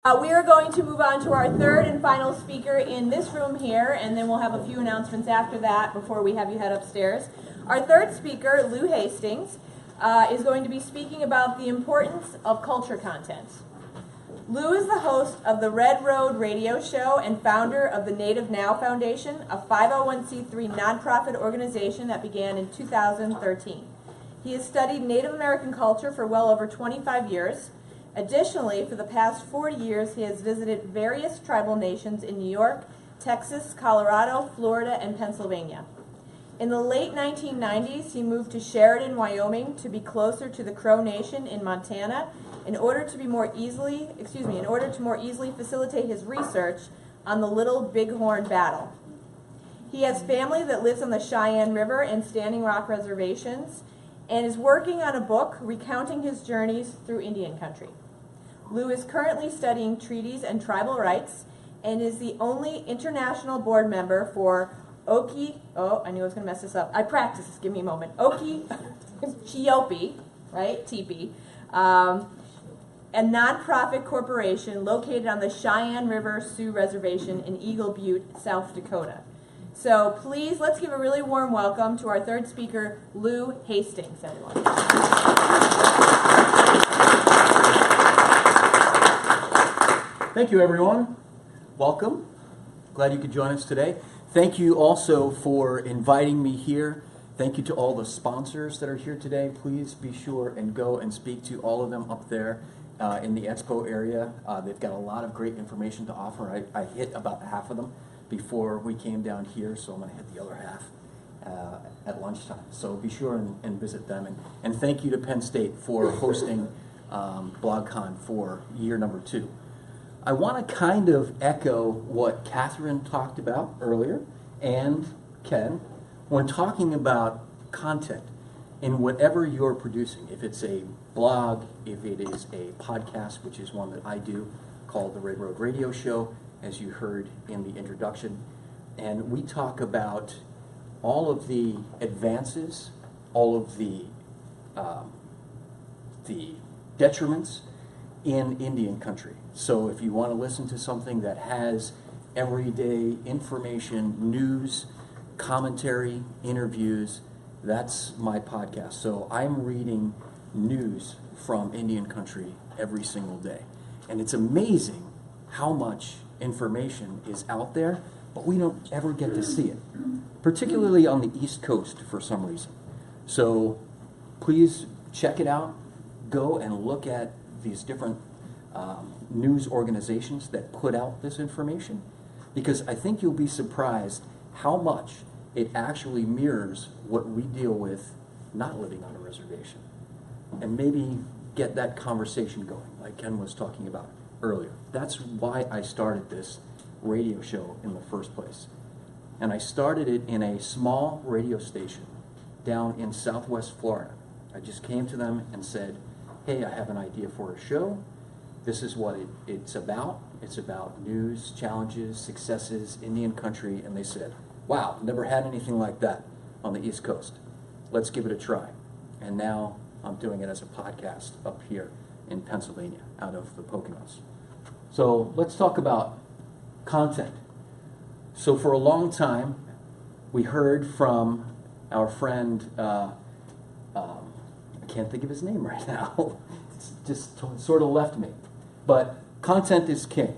We are going to move on to our third and final speaker in this room here, and then we'll have a few announcements after that before we have you head upstairs. Our third speaker, Lew Hastings, is going to be speaking about the importance of culture content. Lew is the host of the Red Road radio show and founder of the Native Now Foundation, a 501c3 nonprofit organization that began in 2013. He has studied Native American culture for well over 25 years. Additionally, for the past 40 years, he has visited various tribal nations in New York, Texas, Colorado, Florida, and Pennsylvania. In the late 1990s, he moved to Sheridan, Wyoming, to be closer to the Crow Nation in Montana, in order to more easily facilitate his research on the Little Bighorn battle. He has family that lives on the Cheyenne River and Standing Rock reservations, and is working on a book recounting his journeys through Indian country. Lew is currently studying treaties and tribal rights, and is the only international board member for I knew I was going to mess this up. I practiced, give me a moment. Chiopi, right, Teepee, a nonprofit corporation located on the Cheyenne River Sioux Reservation in Eagle Butte, South Dakota. So please, let's give a really warm welcome to our third speaker, Lew Hastings, everyone. Thank you, everyone. Welcome. Glad you could join us today. Thank you also for inviting me here. Thank you to all the sponsors that are here today. Please be sure and go and speak to all of them up there in the expo area. They've got a lot of great information to offer. I hit about half of them before we came down here, so I'm going to hit the other half at lunchtime. So be sure and visit them. And thank you to Penn State for hosting BlogCon for year number 2. I want to kind of echo what Catherine talked about earlier, and Ken, when talking about content in whatever you're producing. If it's a blog, if it is a podcast, which is one that I do, called the Red Road Radio Show, as you heard in the introduction. And we talk about all of the advances, all of the detriments in Indian country. So if you want to listen to something that has everyday information, news, commentary, interviews, that's my podcast. So I'm reading news from Indian country every single day. And it's amazing how much information is out there, but we don't ever get to see it, particularly on the East Coast for some reason. So please check it out. Go and look at these different news organizations that put out this information, because I think you'll be surprised how much it actually mirrors what we deal with not living on a reservation, and maybe get that conversation going like Ken was talking about earlier. That's why I started this radio show in the first place. And I started it in a small radio station down in Southwest Florida. I just came to them and said, hey, I have an idea for a show. This is what it's about. It's about news, challenges, successes, Indian country. And they said, wow, never had anything like that on the East Coast. Let's give it a try. And now I'm doing it as a podcast up here in Pennsylvania, out of the Poconos. So let's talk about content. So for a long time, we heard from our friend, I can't think of his name right now. It's just sort of left me. But content is king,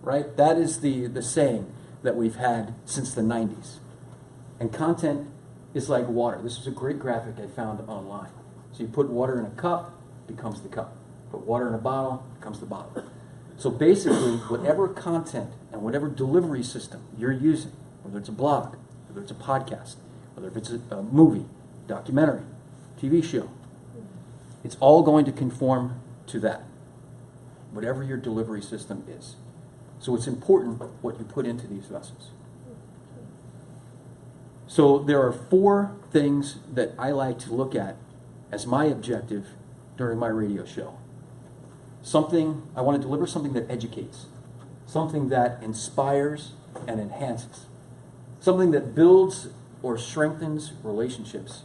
right? That is the saying that we've had since the 90s. And content is like water. This is a great graphic I found online. So you put water in a cup, becomes the cup. Put water in a bottle, becomes the bottle. So basically, whatever content and whatever delivery system you're using, whether it's a blog, whether it's a podcast, whether it's a movie, documentary, TV show, it's all going to conform to that, whatever your delivery system is. So it's important what you put into these vessels. So there are 4 things that I like to look at as my objective during my radio show. I want to deliver something that educates, something that inspires and enhances, something that builds or strengthens relationships,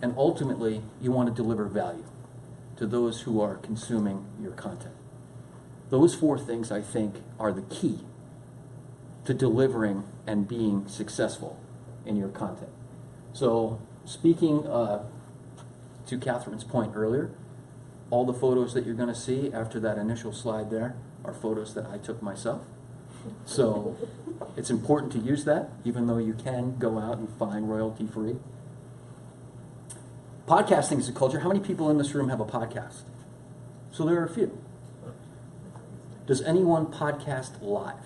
and ultimately you want to deliver value to those who are consuming your content. Those four things, I think, are the key to delivering and being successful in your content. So, speaking to Catherine's point earlier, all the photos that you're going to see after that initial slide there are photos that I took myself. So, it's important to use that, even though you can go out and find royalty-free. Podcasting is a culture. How many people in this room have a podcast? So there are a few. Does anyone podcast live?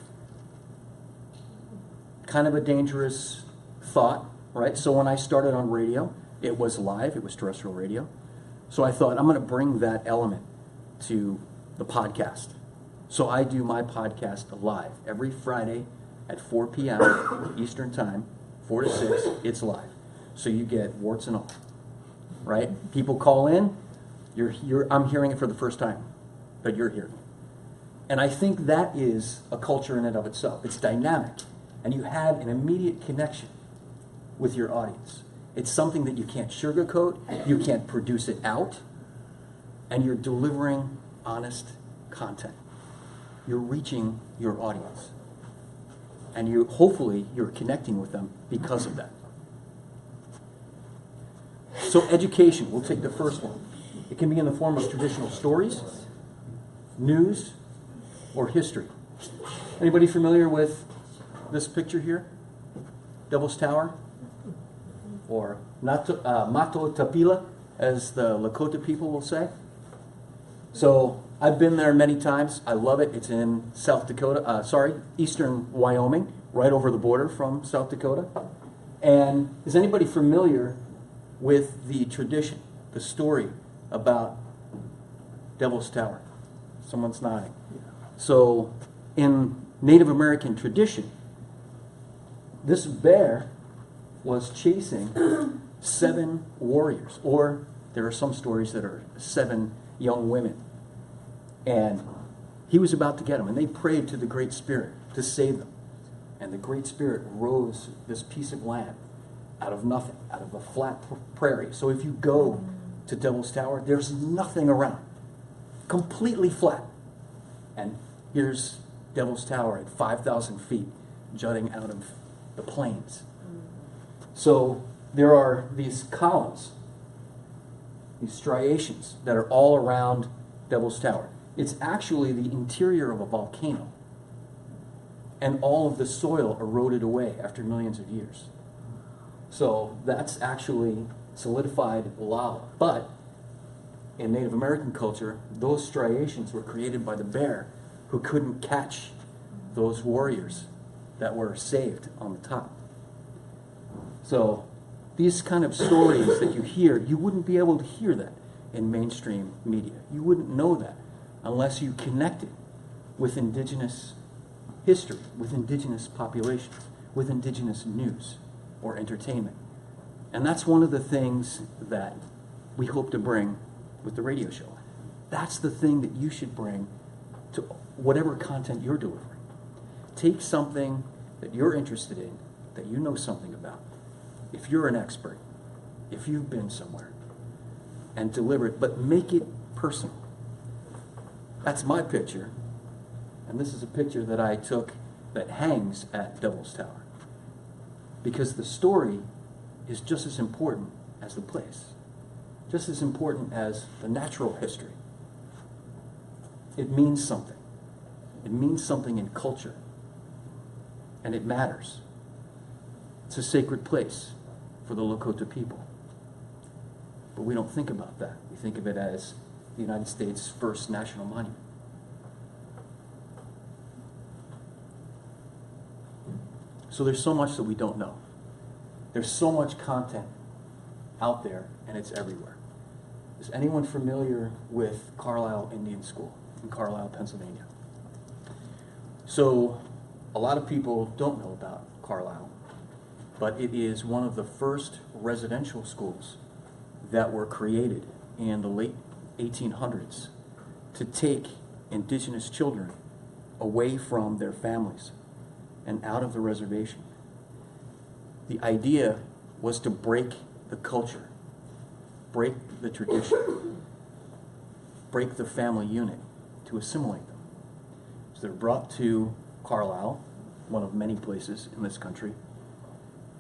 Kind of a dangerous thought, right? So when I started on radio, it was live, it was terrestrial radio. So I thought, I'm going to bring that element to the podcast. So I do my podcast live every Friday at 4 p.m. Eastern Time, 4 to 6, it's live. So you get warts and all, right? People call in, I'm hearing it for the first time, but you're hearing it. And I think that is a culture in and of itself. It's dynamic, and you have an immediate connection with your audience. It's something that you can't sugarcoat, you can't produce it out, and you're delivering honest content. You're reaching your audience. And hopefully you're connecting with them because of that. So education, we'll take the first one. It can be in the form of traditional stories, news, or history. Anybody familiar with this picture here? Devil's Tower? Or Mato Tapila, as the Lakota people will say. So I've been there many times. I love it. It's in eastern Wyoming, right over the border from South Dakota. And is anybody familiar with the tradition, the story about Devil's Tower? Someone's nodding. So in Native American tradition, this bear was chasing 7 warriors, or there are some stories that are 7 young women. And he was about to get them, and they prayed to the Great Spirit to save them. And the Great Spirit rose this piece of land out of nothing, out of a flat prairie. So if you go to Devil's Tower, there's nothing around. Completely flat. And here's Devil's Tower at 5,000 feet, jutting out of the plains. So there are these columns, these striations that are all around Devil's Tower. It's actually the interior of a volcano. And all of the soil eroded away after millions of years. So that's actually solidified lava. But in Native American culture, those striations were created by the bear who couldn't catch those warriors that were saved on the top. So these kind of stories that you hear, you wouldn't be able to hear that in mainstream media. You wouldn't know that unless you connected with indigenous history, with indigenous populations, with indigenous news or entertainment. And that's one of the things that we hope to bring with the radio show. That's the thing that you should bring to whatever content you're delivering. Take something that you're interested in, that you know something about. If you're an expert, if you've been somewhere, and deliver it, but make it personal. That's my picture, and this is a picture that I took that hangs at Devil's Tower. Because the story is just as important as the place, just as important as the natural history. It means something. It means something in culture, and it matters. It's a sacred place for the Lakota people. But we don't think about that. We think of it as the United States' first national monument. So there's so much that we don't know. There's so much content out there, and it's everywhere. Is anyone familiar with Carlisle Indian School in Carlisle, Pennsylvania? So a lot of people don't know about Carlisle, but it is one of the first residential schools that were created in the late 1800s to take indigenous children away from their families and out of the reservation. The idea was to break the culture, break the tradition, break the family unit, to assimilate them. They're brought to Carlisle, one of many places in this country,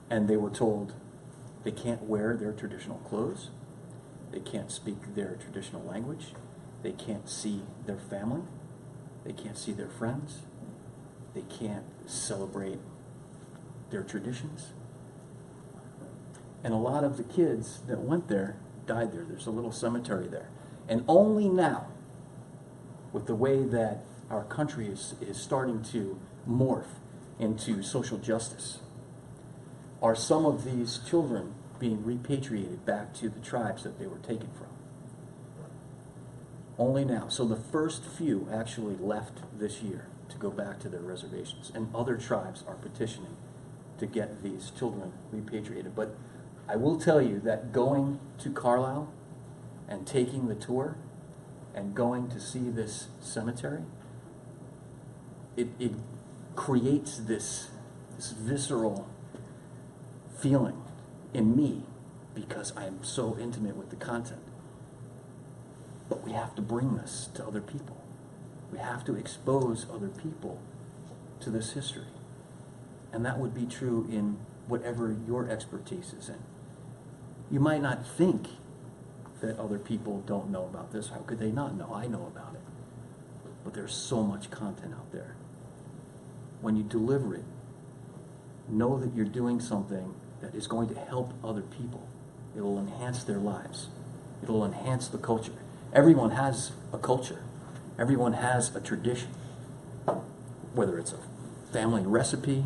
and they were told they can't wear their traditional clothes, they can't speak their traditional language, they can't see their family, they can't see their friends, they can't celebrate their traditions. And a lot of the kids that went there died there. There's a little cemetery there. And only now, with the way that our country is starting to morph into social justice, are some of these children being repatriated back to the tribes that they were taken from. Only now. So the first few actually left this year to go back to their reservations, and other tribes are petitioning to get these children repatriated. But I will tell you that going to Carlisle and taking the tour and going to see this cemetery, it creates this visceral feeling in me because I am so intimate with the content. But we have to bring this to other people. We have to expose other people to this history. And that would be true in whatever your expertise is in. You might not think that other people don't know about this. How could they not know? I know about it. But there's so much content out there. When you deliver it, know that you're doing something that is going to help other people. It'll enhance their lives. It'll enhance the culture. Everyone has a culture. Everyone has a tradition. Whether it's a family recipe,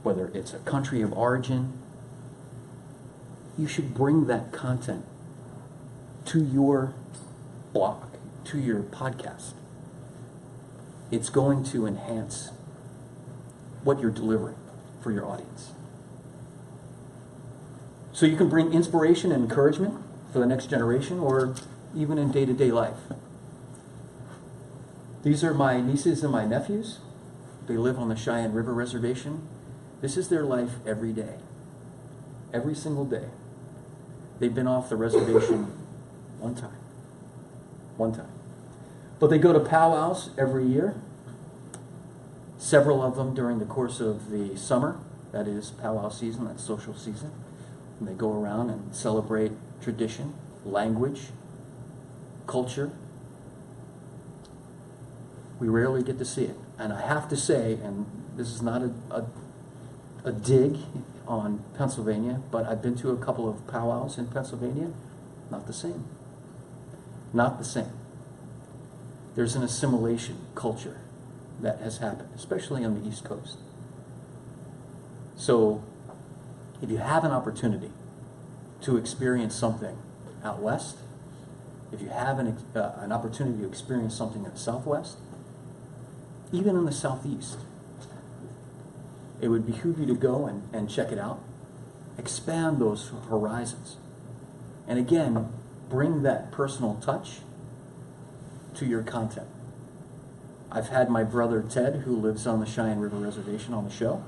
whether it's a country of origin, you should bring that content to your blog, to your podcast. It's going to enhance what you're delivering for your audience. So you can bring inspiration and encouragement for the next generation, or even in day-to-day life. These are my nieces and my nephews. They live on the Cheyenne River Reservation. This is their life every day. Every single day. They've been off the reservation one time. One time. But they go to powwows every year. Several of them during the course of the summer. That is powwow season, that's social season. And they go around and celebrate tradition, language, culture. We rarely get to see it. And I have to say, and this is not a dig on Pennsylvania, but I've been to a couple of powwows in Pennsylvania. Not the same. Not the same. There's an assimilation culture that has happened, especially on the East Coast. So, if you have an opportunity to experience something out west, if you have an opportunity to experience something in the Southwest, even in the Southeast, it would behoove you to go and check it out. Expand those horizons. And again, bring that personal touch to your content. I've had my brother Ted, who lives on the Cheyenne River Reservation, on the show,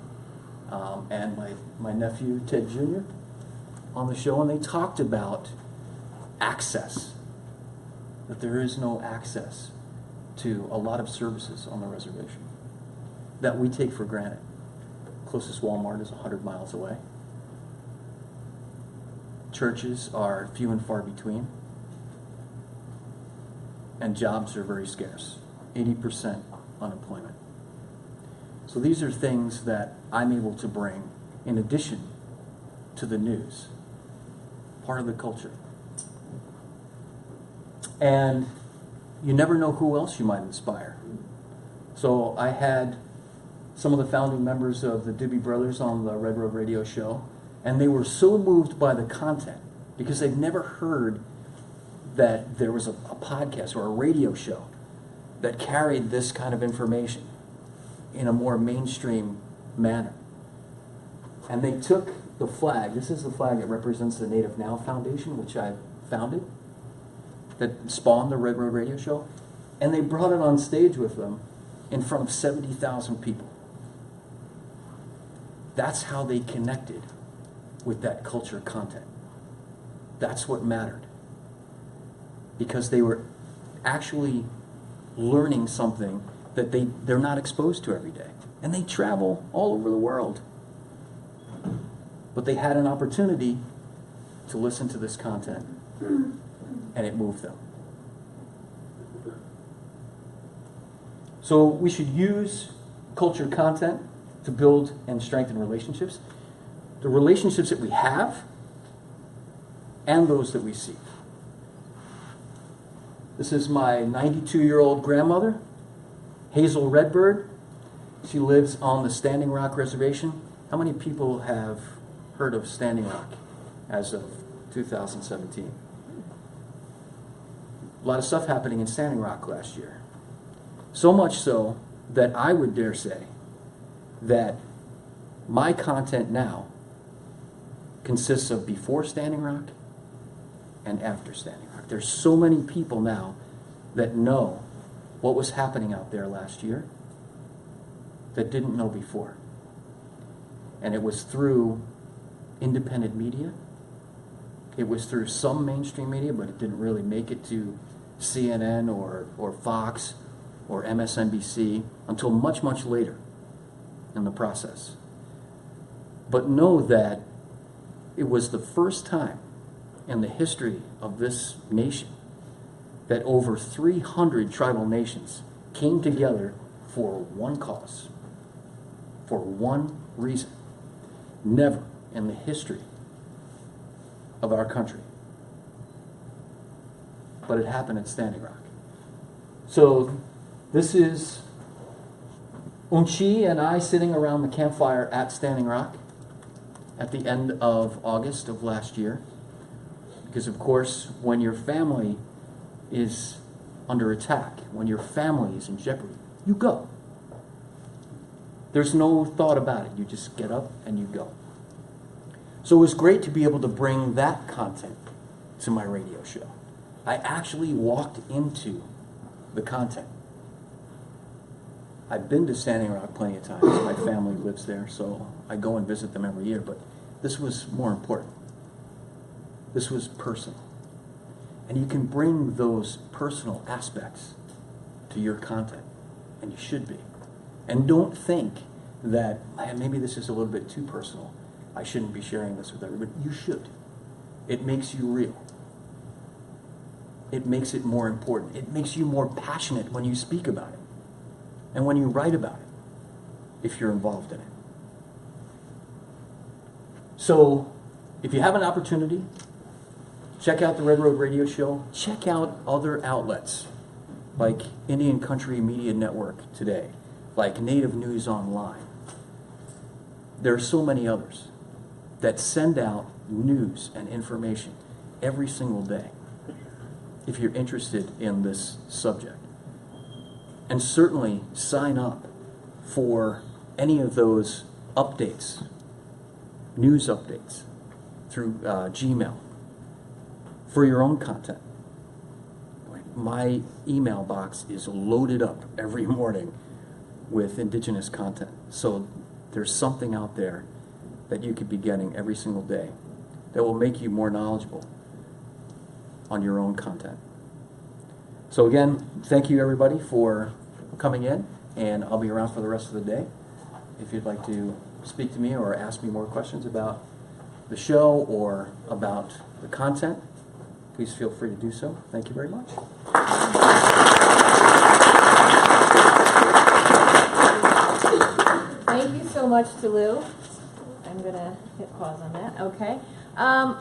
and my nephew Ted Jr. on the show, and they talked about access, that there is no access to a lot of services on the reservation that we take for granted. Closest Walmart is 100 miles away. Churches are few and far between. And jobs are very scarce. 80% unemployment. So these are things that I'm able to bring in addition to the news. Part of the culture. And you never know who else you might inspire. So I had some of the founding members of the Doobie Brothers on the Red Road Radio show, and they were so moved by the content because they've never heard that there was a podcast or a radio show that carried this kind of information in a more mainstream manner. And they took the flag. This is the flag that represents the Native Now Foundation, which I founded, that spawned the Red Road Radio show, and they brought it on stage with them in front of 70,000 people. That's how they connected with that culture content. That's what mattered. Because they were actually learning something that they're not exposed to every day. And they travel all over the world. But they had an opportunity to listen to this content, and it moved them. So we should use cultured content to build and strengthen relationships. The relationships that we have and those that we seek. This is my 92-year-old grandmother, Hazel Redbird. She lives on the Standing Rock Reservation. How many people have heard of Standing Rock as of 2017? A lot of stuff happening in Standing Rock last year. So much so that I would dare say that my content now consists of before Standing Rock and after Standing Rock. There's so many people now that know what was happening out there last year that didn't know before. And it was through independent media. It was through some mainstream media, but it didn't really make it to CNN or Fox or MSNBC until much, much later in the process. But know that it was the first time in the history of this nation that over 300 tribal nations came together for one cause, for one reason. Never in the history of our country. But it happened at Standing Rock. So this is Unchi and I sitting around the campfire at Standing Rock at the end of August of last year. Because of course, when your family is under attack, when your family is in jeopardy, you go. There's no thought about it. You just get up and you go. So it was great to be able to bring that content to my radio show. I actually walked into the content. I've been to Standing Rock plenty of times. My family lives there, so I go and visit them every year. But this was more important. This was personal. And you can bring those personal aspects to your content. And you should be. And don't think that, man, maybe this is a little bit too personal. I shouldn't be sharing this with everybody. You should. It makes you real. It makes it more important. It makes you more passionate when you speak about it. And when you write about it, if you're involved in it. So, if you have an opportunity, check out the Red Road Radio Show. Check out other outlets like Indian Country Media Network today, like Native News Online. There are so many others that send out news and information every single day if you're interested in this subject. And certainly sign up for any of those updates, news updates through Gmail for your own content. My email box is loaded up every morning with indigenous content. So there's something out there that you could be getting every single day that will make you more knowledgeable on your own content. So again, thank you everybody for coming in, and I'll be around for the rest of the day. If you'd like to speak to me or ask me more questions about the show or about the content, please feel free to do so. Thank you very much. Thank you so much to Lew. I'm going to hit pause on that. Okay.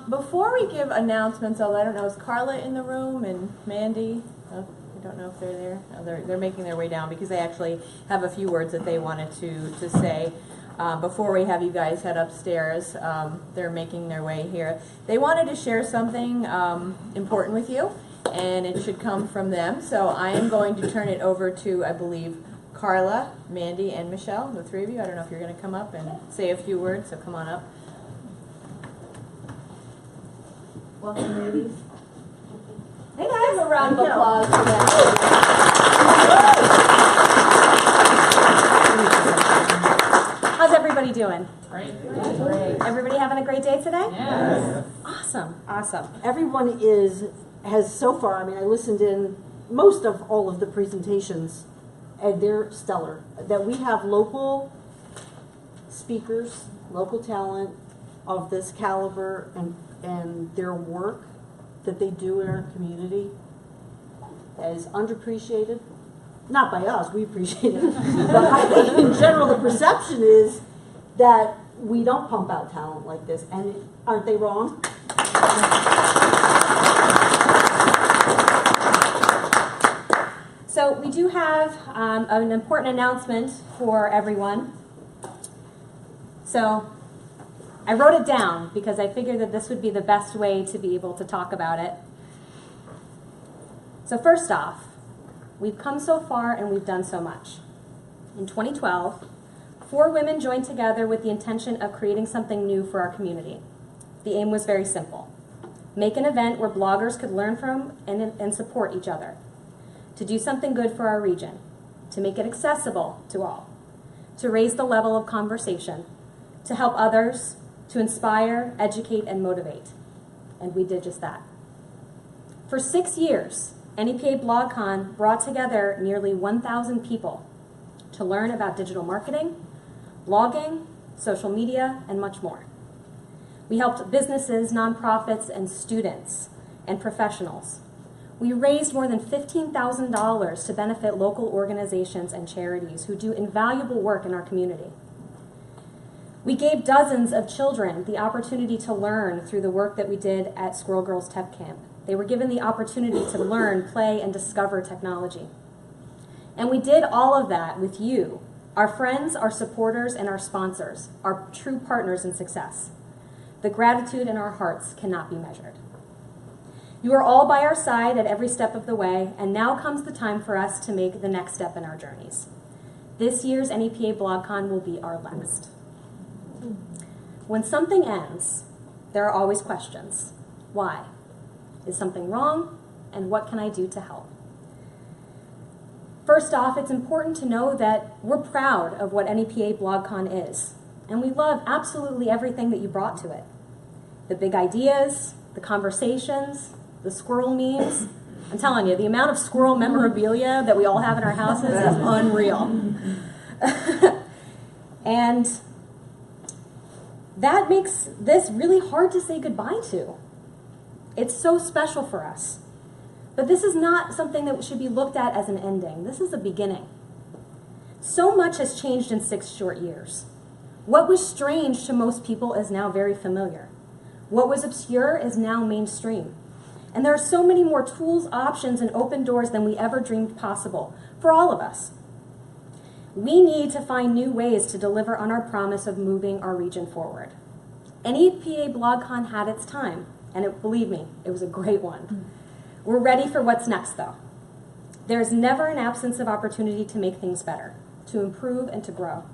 Before we give announcements, although I don't know, is Carla in the room and Mandy? Oh, I don't know if they're there. No, they're making their way down because they actually have a few words that they wanted to say. Before we have you guys head upstairs, they're making their way here. They wanted to share something important with you, and it should come from them. So I am going to turn it over to, I believe, Carla, Mandy, and Michelle, the three of you. I don't know if you're going to come up and say a few words, so come on up. Welcome, ladies. Hey guys, a round of applause for them. How's everybody doing? Great. Everybody having a great day today? Yes. Awesome. Everyone has so far, I mean, I listened in most of all of the presentations and they're stellar. That we have local speakers, local talent of this caliber, and their work that they do in our community is underappreciated. Not by us, we appreciate it. But I think in general the perception is that we don't pump out talent like this, and aren't they wrong? So we do have an important announcement for everyone. So I wrote it down because I figured that this would be the best way to be able to talk about it. So first off, we've come so far and we've done so much. In 2012, 4 women joined together with the intention of creating something new for our community. The aim was very simple. Make an event where bloggers could learn from and support each other. To do something good for our region. To make it accessible to all. To raise the level of conversation. To help others. To inspire, educate, and motivate. And we did just that. For 6 years, NEPA BlogCon brought together nearly 1,000 people to learn about digital marketing, blogging, social media, and much more. We helped businesses, nonprofits, and students and professionals. We raised more than $15,000 to benefit local organizations and charities who do invaluable work in our community. We gave dozens of children the opportunity to learn through the work that we did at Squirrel Girls Tech Camp. They were given the opportunity to learn, play, and discover technology. And we did all of that with you, our friends, our supporters, and our sponsors, our true partners in success. The gratitude in our hearts cannot be measured. You are all by our side at every step of the way, and now comes the time for us to make the next step in our journeys. This year's NEPA BlogCon will be our last. When something ends, there are always questions. Why? Is something wrong? And what can I do to help? First off, it's important to know that we're proud of what NEPA BlogCon is, and we love absolutely everything that you brought to it. The big ideas, the conversations, the squirrel memes. I'm telling you, the amount of squirrel memorabilia that we all have in our houses is unreal. And that makes this really hard to say goodbye to. It's so special for us. But this is not something that should be looked at as an ending. This is a beginning. So much has changed in 6 short years. What was strange to most people is now very familiar. What was obscure is now mainstream. And there are so many more tools, options, and open doors than we ever dreamed possible for all of us. We need to find new ways to deliver on our promise of moving our region forward. NEPA BlogCon had its time, and believe me, it was a great one. We're ready for what's next, though. There's never an absence of opportunity to make things better, to improve, and to grow.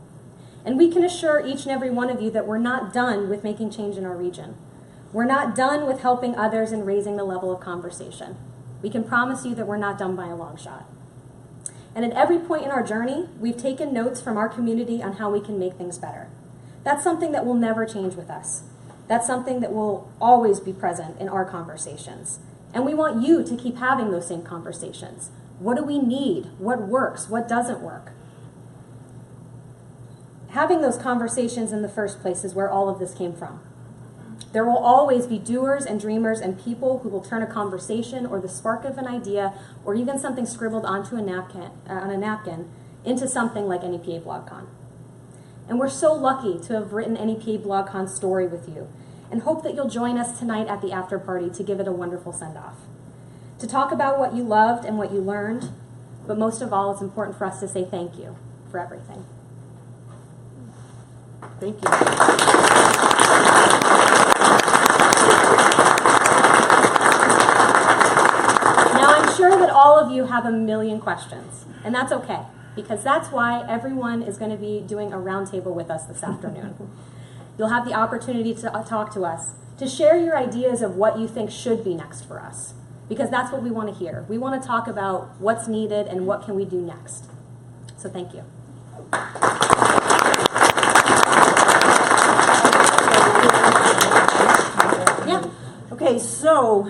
And we can assure each and every one of you that we're not done with making change in our region. We're not done with helping others and raising the level of conversation. We can promise you that we're not done by a long shot. And at every point in our journey, we've taken notes from our community on how we can make things better. That's something that will never change with us. That's something that will always be present in our conversations. And we want you to keep having those same conversations. What do we need? What works? What doesn't work? Having those conversations in the first place is where all of this came from. There will always be doers and dreamers and people who will turn a conversation or the spark of an idea or even something scribbled onto on a napkin into something like NEPA BlogCon. And we're so lucky to have written NEPA BlogCon's story with you and hope that you'll join us tonight at the after party to give it a wonderful send-off. To talk about what you loved and what you learned, but most of all, it's important for us to say thank you for everything. Thank you. Sure that all of you have a million questions, and that's okay, because that's why everyone is going to be doing a roundtable with us this afternoon. You'll have the opportunity to talk to us, to share your ideas of what you think should be next for us, because that's what we want to hear. We want to talk about what's needed and what can we do next. So thank you. Yeah. Okay, so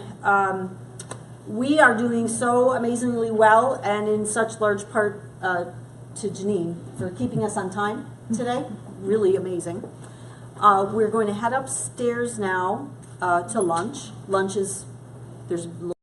we are doing so amazingly well and in such large part to Janine for keeping us on time today. Really amazing. We're going to head upstairs now to lunch. Lunch is, there's